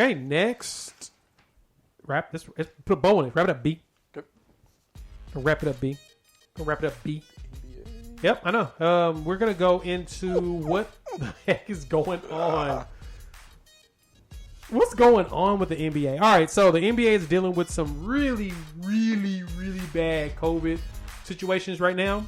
Okay, next. Let's put a bow on it. Wrap it up, B. Okay. Wrap it up, B. Yep, I know. We're going to go into what the heck is going on. What's going on with the NBA? All right, so the NBA is dealing with some really, really, really bad COVID situations right now.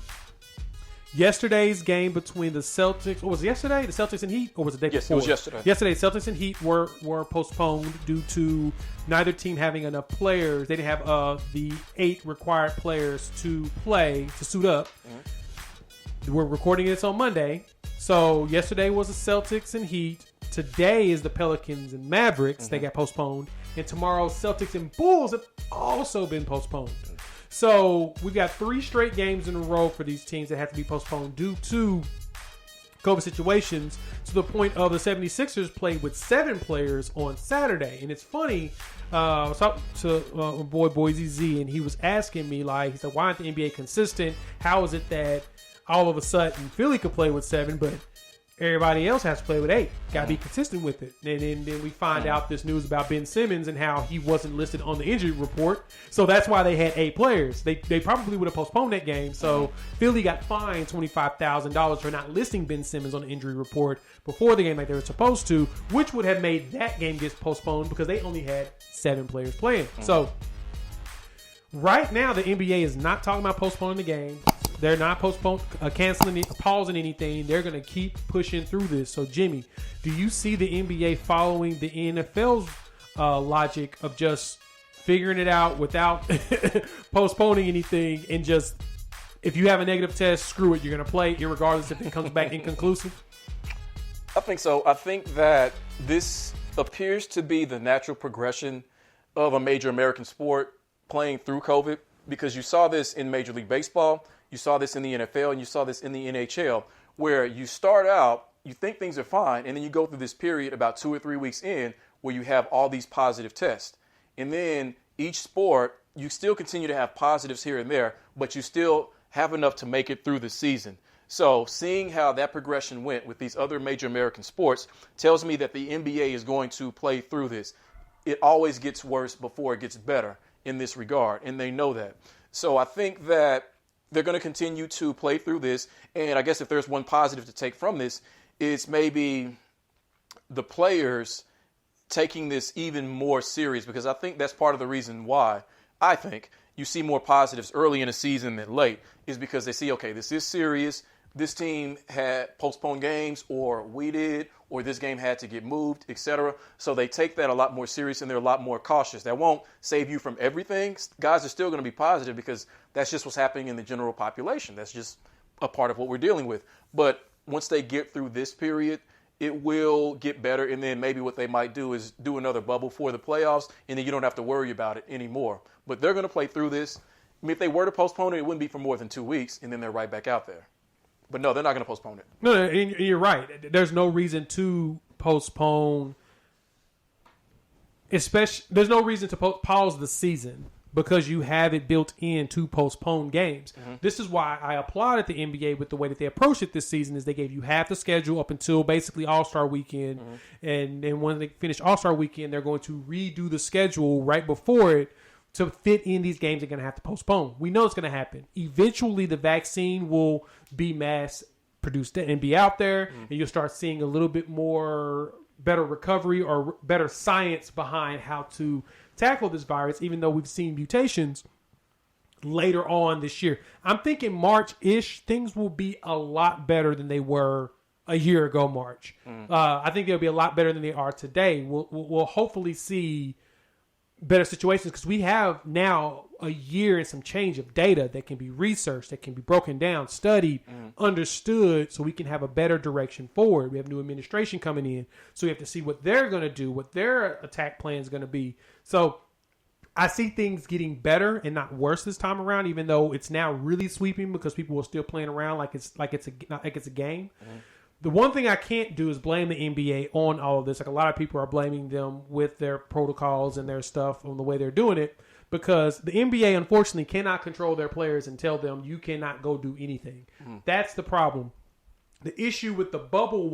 Yesterday's game between the Celtics, or was it yesterday? The Celtics and Heat, or was it the day before? Yes, it was yesterday. Yesterday, Celtics and Heat were postponed due to neither team having enough players. They didn't have the 8 required players to play, to suit up. Mm-hmm. We're recording this on Monday. So yesterday was the Celtics and Heat. Today is the Pelicans and Mavericks. Mm-hmm. They got postponed. And tomorrow, Celtics and Bulls have also been postponed. Mm-hmm. So we've got 3 straight games in a row for these teams that have to be postponed due to COVID situations, to the point of the 76ers played with 7 players on Saturday. And it's funny, I was talking to my boy Boise Z, and he was asking me, like, he said, why aren't the NBA consistent? How is it that all of a sudden Philly could play with 7, but everybody else has to play with 8? Got to be consistent with it. And then we find out this news about Ben Simmons and how he wasn't listed on the injury report. So that's why they had 8 players. They probably would have postponed that game. So Philly got fined $25,000 for not listing Ben Simmons on the injury report before the game like they were supposed to, which would have made that game get postponed because they only had 7 players playing. So right now, the NBA is not talking about postponing the game. They're not canceling, pausing anything. They're going to keep pushing through this. So, Jimmy, do you see the NBA following the NFL's logic of just figuring it out without postponing anything, and just, if you have a negative test, screw it, you're going to play regardless if it comes back inconclusive? I think so. I think that this appears to be the natural progression of a major American sport playing through COVID, because you saw this in Major League Baseball. You saw this in the NFL, and you saw this in the NHL, where you start out, you think things are fine, and then you go through this period about 2 or 3 weeks in where you have all these positive tests. And then each sport, you still continue to have positives here and there, but you still have enough to make it through the season. So seeing how that progression went with these other major American sports tells me that the NBA is going to play through this. It always gets worse before it gets better in this regard, and they know that. So I think that they're going to continue to play through this. And I guess if there's one positive to take from this, it's maybe the players taking this even more serious, because I think that's part of the reason why I think you see more positives early in a season than late, is because they see, okay, this is serious. This team had postponed games, or we did, or this game had to get moved, etc. So they take that a lot more serious, and they're a lot more cautious. That won't save you from everything. Guys are still going to be positive because that's just what's happening in the general population. That's just a part of what we're dealing with. But once they get through this period, it will get better. And then maybe what they might do is do another bubble for the playoffs, and then you don't have to worry about it anymore. But they're going to play through this. I mean, if they were to postpone it, it wouldn't be for more than 2 weeks, and then they're right back out there. But no, they're not going to postpone it. No, and you're right. There's no reason to postpone. There's no reason to pause the season, because you have it built in to postpone games. Mm-hmm. This is why I applauded the NBA with the way that they approached it this season. Is they gave you half the schedule up until basically All-Star Weekend, and then when they finish All-Star Weekend, they're going to redo the schedule right before it to fit in these games they're going to have to postpone. We know it's going to happen. Eventually, the vaccine will be mass produced and be out there, and you'll start seeing a little bit more better recovery or better science behind how to tackle this virus, even though we've seen mutations later on this year. I'm thinking March-ish, things will be a lot better than they were a year ago March. I think they'll be a lot better than they are today. We'll hopefully see better situations, because we have now a year and some change of data that can be researched, that can be broken down, studied, understood, so we can have a better direction forward. We have new administration coming in, so we have to see what they're going to do, what their attack plan is going to be. So I see things getting better and not worse this time around, even though it's now really sweeping because people are still playing around like it's a game. The one thing I can't do is blame the NBA on all of this. Like, a lot of people are blaming them with their protocols and their stuff on the way they're doing it, because the NBA, unfortunately, cannot control their players and tell them you cannot go do anything. That's the problem. The issue with the bubble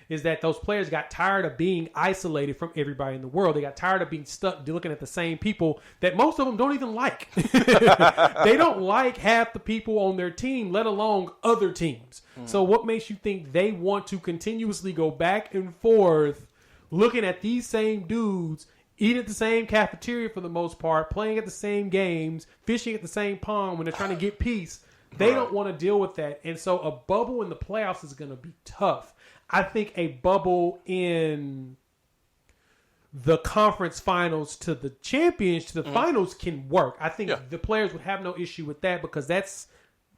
is that those players got tired of being isolated from everybody in the world. They got tired of being stuck looking at the same people that most of them don't even like. They don't like half the people on their team, let alone other teams. So what makes you think they want to continuously go back and forth looking at these same dudes, eating at the same cafeteria for the most part, playing at the same games, fishing at the same pond when they're trying to get peace? They don't want to deal with that. And so a bubble in the playoffs is going to be tough. I think a bubble in the conference finals to the champions, to the finals can work. I think the players would have no issue with that because that's